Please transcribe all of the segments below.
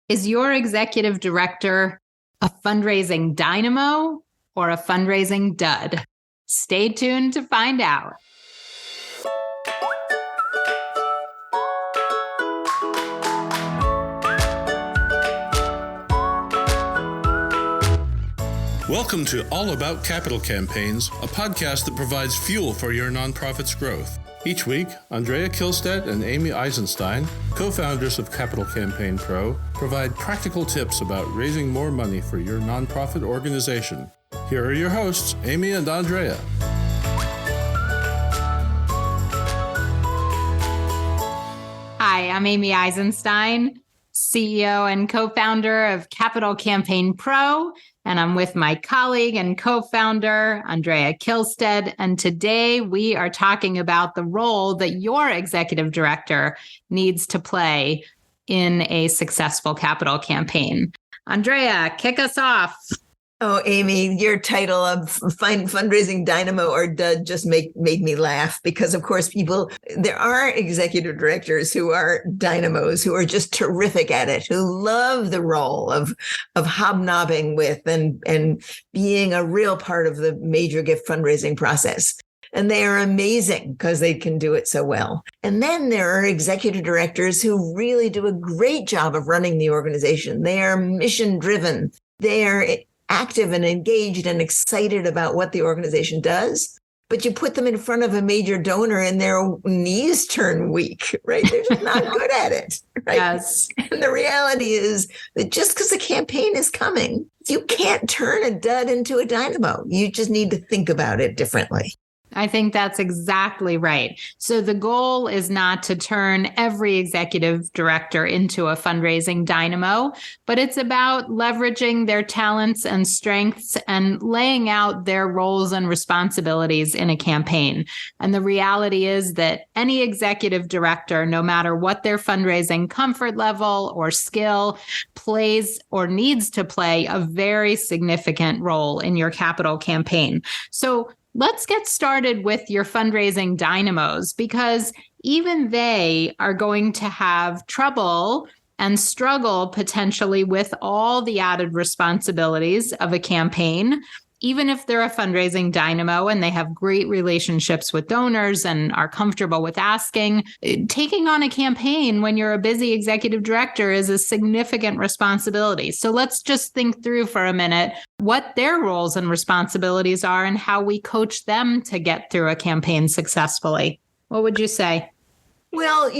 Is your executive director a fundraising dynamo or a fundraising dud? Stay tuned to find out. Welcome to All About Capital Campaigns, a podcast that provides fuel for your nonprofit's growth. Each week, Andrea Kihlstedt and Amy Eisenstein, co-founders of Capital Campaign Pro, provide practical tips about raising more money for your nonprofit organization. Here are your hosts, Amy and Andrea. Hi, I'm Amy Eisenstein, CEO and co-founder of Capital Campaign Pro, and I'm with my colleague and co-founder, Andrea Kihlstedt. And today we are talking about the role that your executive director needs to play in a successful capital campaign. Andrea, kick us off. Oh, Amy, your title of Fundraising Dynamo or Dud just made me laugh because, of course, there are executive directors who are dynamos, who are just terrific at it, who love the role of hobnobbing with and being a real part of the major gift fundraising process. And they are amazing because they can do it so well. And then there are executive directors who really do a great job of running the organization. They are mission driven. They are active and engaged and excited about what the organization does, but you put them in front of a major donor and their knees turn weak, right? They're just not good at it, right? Yes. And the reality is that just because the campaign is coming, you can't turn a dud into a dynamo. You just need to think about it differently. I think that's exactly right. So the goal is not to turn every executive director into a fundraising dynamo, but it's about leveraging their talents and strengths and laying out their roles and responsibilities in a campaign. And the reality is that any executive director, no matter what their fundraising comfort level or skill, plays or needs to play a very significant role in your capital campaign. So let's get started with your fundraising dynamos, because even they are going to have trouble and struggle potentially with all the added responsibilities of a campaign. Even if they're a fundraising dynamo and they have great relationships with donors and are comfortable with asking, taking on a campaign when you're a busy executive director is a significant responsibility. So let's just think through for a minute what their roles and responsibilities are and how we coach them to get through a campaign successfully. What would you say? Well,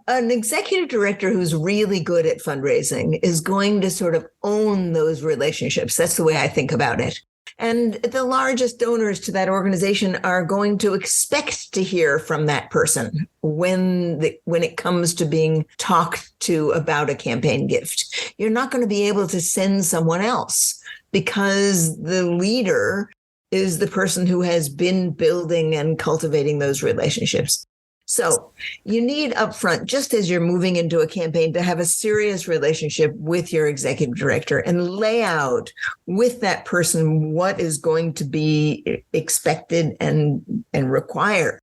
an executive director who's really good at fundraising is going to sort of own those relationships. That's the way I think about it. And the largest donors to that organization are going to expect to hear from that person when it comes to being talked to about a campaign gift. You're not going to be able to send someone else because the leader is the person who has been building and cultivating those relationships. So you need upfront, just as you're moving into a campaign, to have a serious relationship with your executive director and lay out with that person what is going to be expected and required.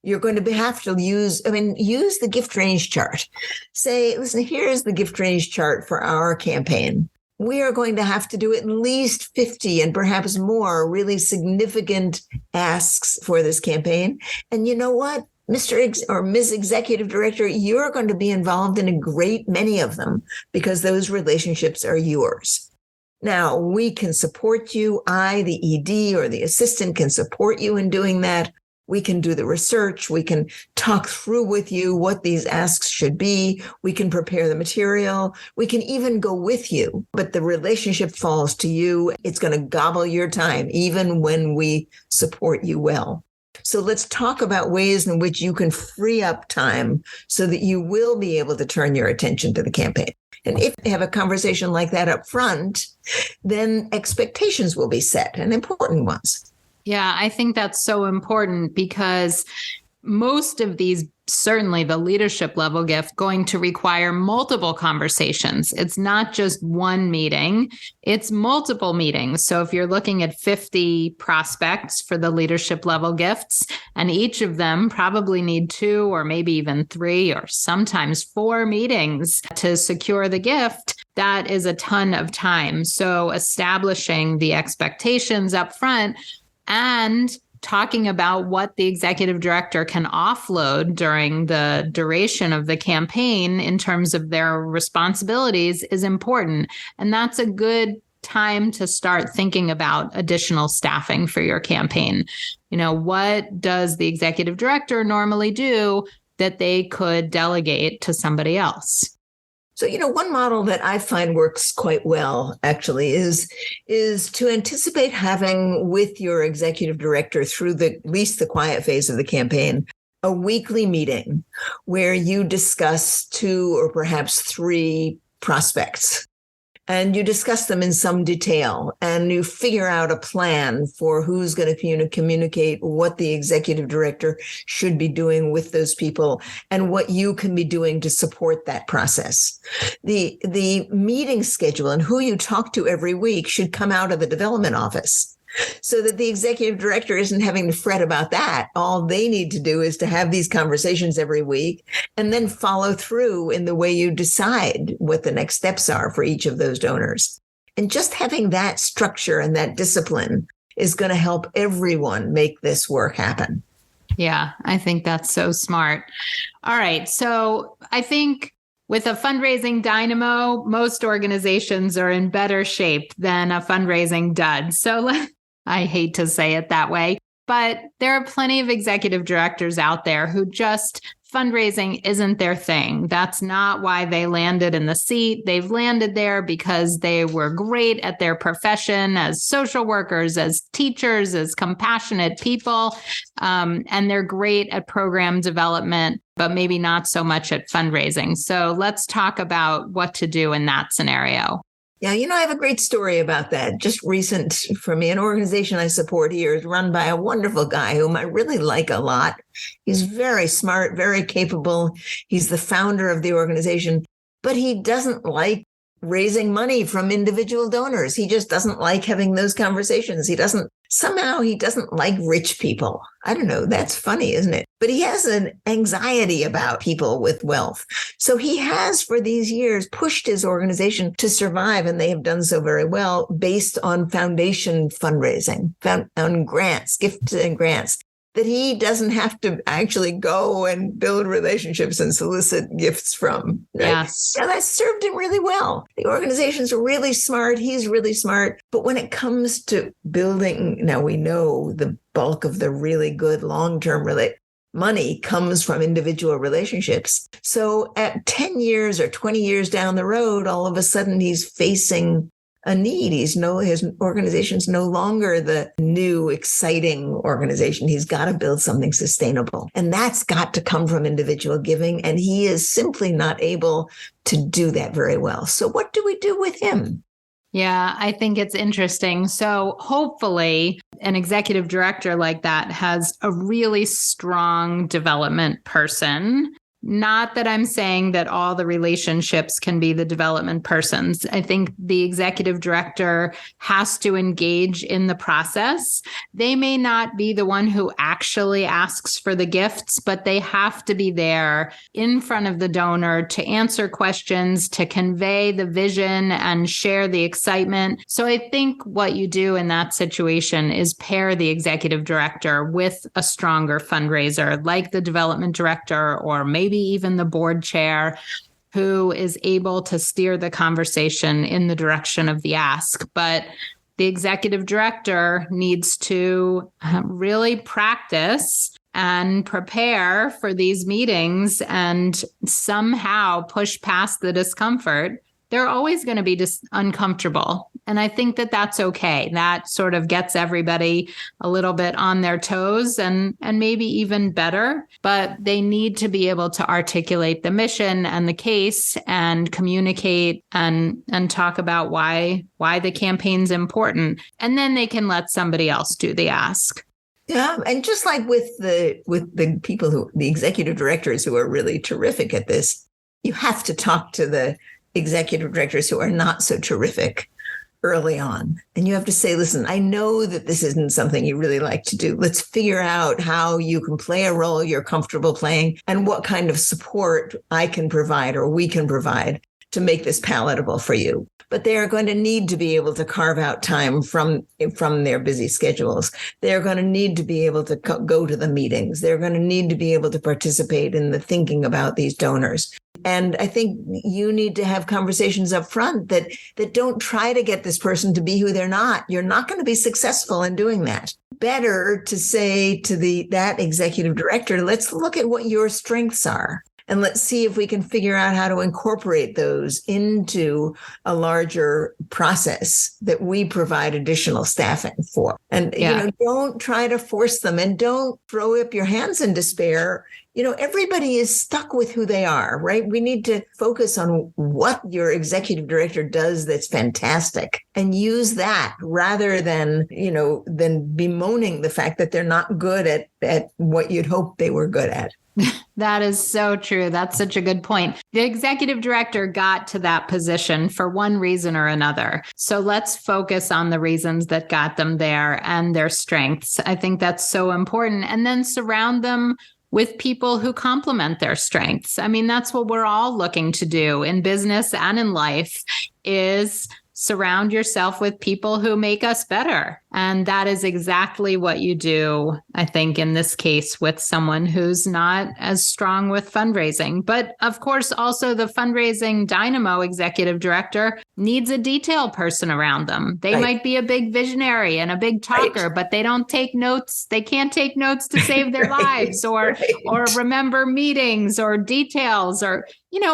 You're going to have to use the gift range chart. Say, listen, here's the gift range chart for our campaign. We are going to have to do at least 50 and perhaps more really significant asks for this campaign. And you know what? Mr. or Ms. Executive Director, you're going to be involved in a great many of them because those relationships are yours. Now, we can support you. The ED or the assistant can support you in doing that. We can do the research. We can talk through with you what these asks should be. We can prepare the material. We can even go with you, but the relationship falls to you. It's going to gobble your time, even when we support you well. So let's talk about ways in which you can free up time so that you will be able to turn your attention to the campaign. And if you have a conversation like that up front, then expectations will be set, and important ones. Yeah, I think that's so important because most of these, certainly the leadership level gift, going to require multiple conversations. It's not just one meeting, it's multiple meetings. So if you're looking at 50 prospects for the leadership level gifts, and each of them probably need 2 or maybe even 3 or sometimes 4 meetings to secure the gift, that is a ton of time. So establishing the expectations up front and talking about what the executive director can offload during the duration of the campaign in terms of their responsibilities is important. And that's a good time to start thinking about additional staffing for your campaign. What does the executive director normally do that they could delegate to somebody else? So, one model that I find works quite well, actually, is to anticipate having with your executive director through at least the quiet phase of the campaign, a weekly meeting where you discuss 2 or perhaps 3 prospects. And you discuss them in some detail, and you figure out a plan for who's going to communicate what the executive director should be doing with those people and what you can be doing to support that process. The meeting schedule and who you talk to every week should come out of the development office, so that the executive director isn't having to fret about that. All they need to do is to have these conversations every week and then follow through in the way you decide what the next steps are for each of those donors. And just having that structure and that discipline is going to help everyone make this work happen. Yeah, I think that's so smart. All right. So I think with a fundraising dynamo, most organizations are in better shape than a fundraising dud. So I hate to say it that way, but there are plenty of executive directors out there who just fundraising isn't their thing. That's not why they landed in the seat. They've landed there because they were great at their profession as social workers, as teachers, as compassionate people, and they're great at program development, but maybe not so much at fundraising. So let's talk about what to do in that scenario. Yeah, I have a great story about that. Just recent for me, an organization I support here is run by a wonderful guy whom I really like a lot. He's very smart, very capable. He's the founder of the organization, but he doesn't like raising money from individual donors. He just doesn't like having those conversations. He doesn't like rich people. I don't know. That's funny, isn't it? But he has an anxiety about people with wealth. So he has, for these years, pushed his organization to survive, and they have done so very well, based on foundation fundraising, on grants, gifts and grants, that he doesn't have to actually go and build relationships and solicit gifts from. Right? Yes. Yeah, that served him really well. The organization's really smart. He's really smart. But when it comes to building, now we know the bulk of the really good long-term money comes from individual relationships. So at 10 years or 20 years down the road, all of a sudden he's facing a need. His organization's no longer the new, exciting organization. He's got to build something sustainable. And that's got to come from individual giving. And he is simply not able to do that very well. So what do we do with him? Yeah, I think it's interesting. So hopefully an executive director like that has a really strong development person. Not that I'm saying that all the relationships can be the development persons. I think the executive director has to engage in the process. They may not be the one who actually asks for the gifts, but they have to be there in front of the donor to answer questions, to convey the vision and share the excitement. So I think what you do in that situation is pair the executive director with a stronger fundraiser, like the development director, or maybe even the board chair, who is able to steer the conversation in the direction of the ask. But the executive director needs to really practice and prepare for these meetings and somehow push past the discomfort. They're always going to be uncomfortable. And I think that that's okay. That sort of gets everybody a little bit on their toes and maybe even better. But they need to be able to articulate the mission and the case and communicate and talk about why the campaign's important. And then they can let somebody else do the ask. Yeah, and just like with the people the executive directors who are really terrific at this, you have to talk to the executive directors who are not so terrific early on. And you have to say, listen, I know that this isn't something you really like to do. Let's figure out how you can play a role you're comfortable playing and what kind of support I can provide or we can provide to make this palatable for you. But they are going to need to be able to carve out time from their busy schedules. They're going to need to be able to go to the meetings. They're going to need to be able to participate in the thinking about these donors. And I think you need to have conversations up front that don't try to get this person to be who they're not. You're not going to be successful in doing that. Better to say to that executive director, let's look at what your strengths are. And let's see if we can figure out how to incorporate those into a larger process that we provide additional staffing for. And, don't try to force them, and don't throw up your hands in despair. Everybody is stuck with who they are, right? We need to focus on what your executive director does that's fantastic and use that rather than bemoaning the fact that they're not good at what you'd hope they were good at. That is so true. That's such a good point. The executive director got to that position for one reason or another. So let's focus on the reasons that got them there and their strengths. I think that's so important. And then surround them with people who complement their strengths. I mean, that's what we're all looking to do in business and in life, is surround yourself with people who make us better. And that is exactly what you do, I think, in this case with someone who's not as strong with fundraising. But of course, also the fundraising Dynamo executive director needs a detail person around them. They might be a big visionary and a big talker, but they don't take notes. They can't take notes to save their lives or remember meetings or details, or,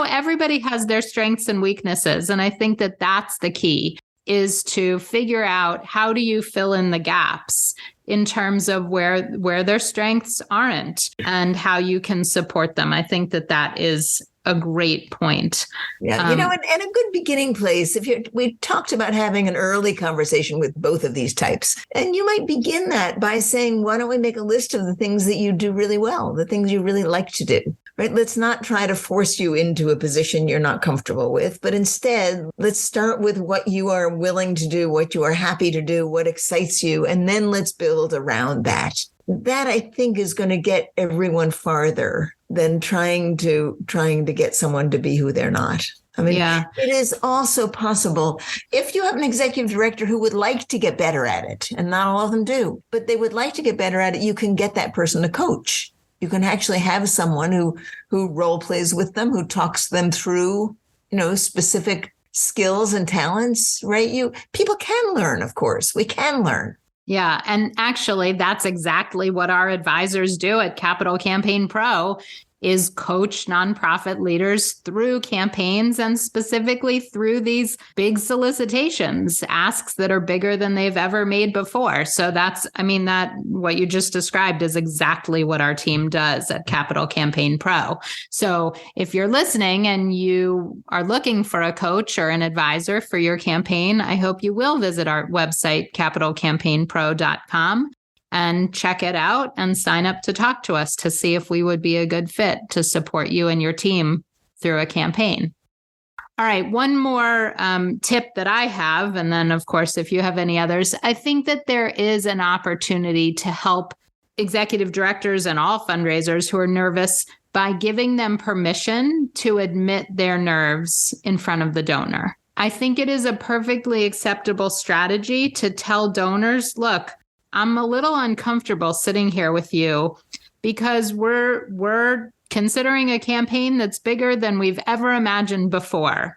everybody has their strengths and weaknesses. And I think that that's the key, is to figure out how do you fill in the gaps in terms of where their strengths aren't and how you can support them. I think that is a great point. Yeah, and a good beginning place. We talked about having an early conversation with both of these types, and you might begin that by saying, why don't we make a list of the things that you do really well, the things you really like to do, right? Let's not try to force you into a position you're not comfortable with, but instead, let's start with what you are willing to do, what you are happy to do, what excites you, and then let's build around that. That, I think, is going to get everyone farther than trying to get someone to be who they're not. I mean, It is also possible if you have an executive director who would like to get better at it, and not all of them do, but they would like to get better at it, you can get that person to coach. You can actually have someone who role plays with them, who talks them through, specific skills and talents, right? People can learn, of course. We can learn. Yeah. And actually, that's exactly what our advisors do at Capital Campaign Pro, is coach nonprofit leaders through campaigns, and specifically through these big solicitations, asks that are bigger than they've ever made before. So that what you just described is exactly what our team does at Capital Campaign Pro. So if you're listening and you are looking for a coach or an advisor for your campaign, I hope you will visit our website, capitalcampaignpro.com. and check it out and sign up to talk to us to see if we would be a good fit to support you and your team through a campaign. All right, one more tip that I have, and then, of course, if you have any others, I think that there is an opportunity to help executive directors and all fundraisers who are nervous by giving them permission to admit their nerves in front of the donor. I think it is a perfectly acceptable strategy to tell donors, look, I'm a little uncomfortable sitting here with you because we're considering a campaign that's bigger than we've ever imagined before.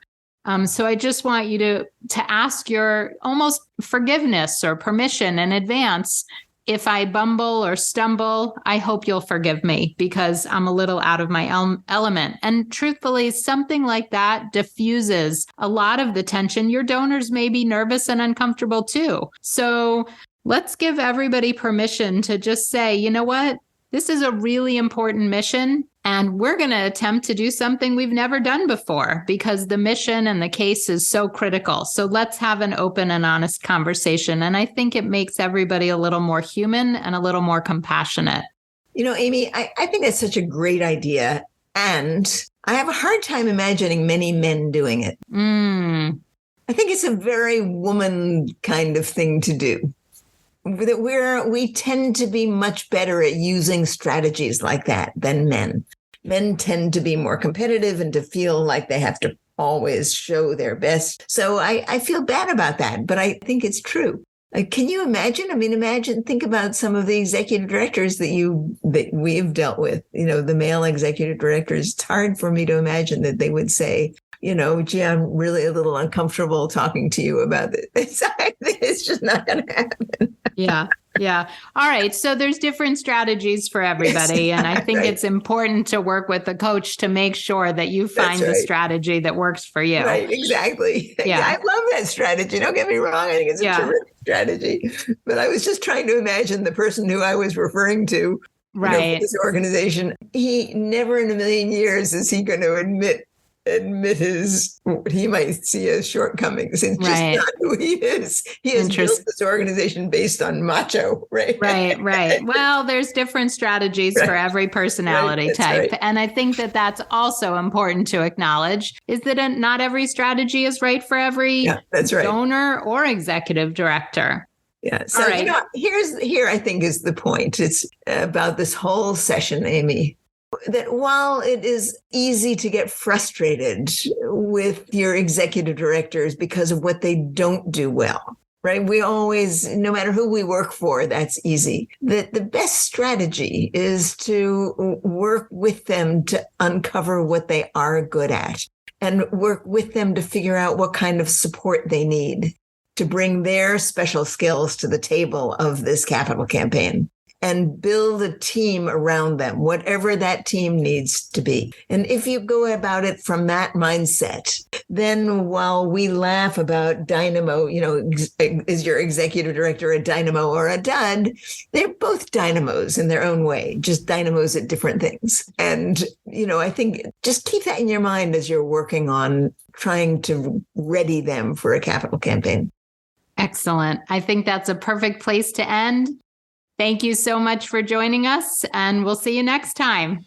So I just want you to ask your almost forgiveness or permission in advance. If I bumble or stumble, I hope you'll forgive me because I'm a little out of my element. And truthfully, something like that diffuses a lot of the tension. Your donors may be nervous and uncomfortable too. So let's give everybody permission to just say, you know what, this is a really important mission, and we're going to attempt to do something we've never done before because the mission and the case is so critical. So let's have an open and honest conversation. And I think it makes everybody a little more human and a little more compassionate. Amy, I think that's such a great idea. And I have a hard time imagining many men doing it. I think it's a very woman kind of thing to do. That we tend to be much better at using strategies like that than men. Men tend to be more competitive and to feel like they have to always show their best. So I feel bad about that, but I think it's true. Can you imagine? I mean, think about some of the executive directors that we've dealt with, the male executive directors. It's hard for me to imagine that they would say, gee, I'm really a little uncomfortable talking to you about this. It's just not going to happen. Yeah. Yeah. All right. So there's different strategies for everybody. Yes. And I think it's important to work with the coach to make sure that you find the strategy that works for you. Right. Exactly. Yeah. I love that strategy. Don't get me wrong. I think it's a terrific strategy. But I was just trying to imagine the person who I was referring to, for this organization. He never in a million years is he going to admit what he might see as shortcomings. It's just not who he is. He has built this organization based on macho, right? Right. Well, there's different strategies for every personality type. And I think that that's also important to acknowledge, is that not every strategy is right for every donor or executive director. Yeah. So, here I think is the point. It's about this whole session, Amy, that while it is easy to get frustrated with your executive directors because of what they don't do well, right? We always, no matter who we work for, that's easy. That the best strategy is to work with them to uncover what they are good at and work with them to figure out what kind of support they need to bring their special skills to the table of this capital campaign. And build a team around them, whatever that team needs to be. And if you go about it from that mindset, then while we laugh about Dynamo, is your executive director a dynamo or a dud? They're both dynamos in their own way, just dynamos at different things. And, I think just keep that in your mind as you're working on trying to ready them for a capital campaign. Excellent. I think that's a perfect place to end. Thank you so much for joining us, and we'll see you next time.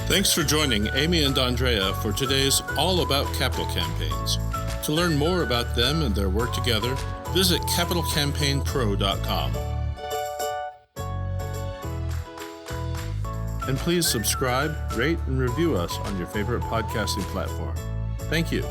Thanks for joining Amy and Andrea for today's All About Capital Campaigns. To learn more about them and their work together, visit capitalcampaignpro.com. And please subscribe, rate, and review us on your favorite podcasting platform. Thank you.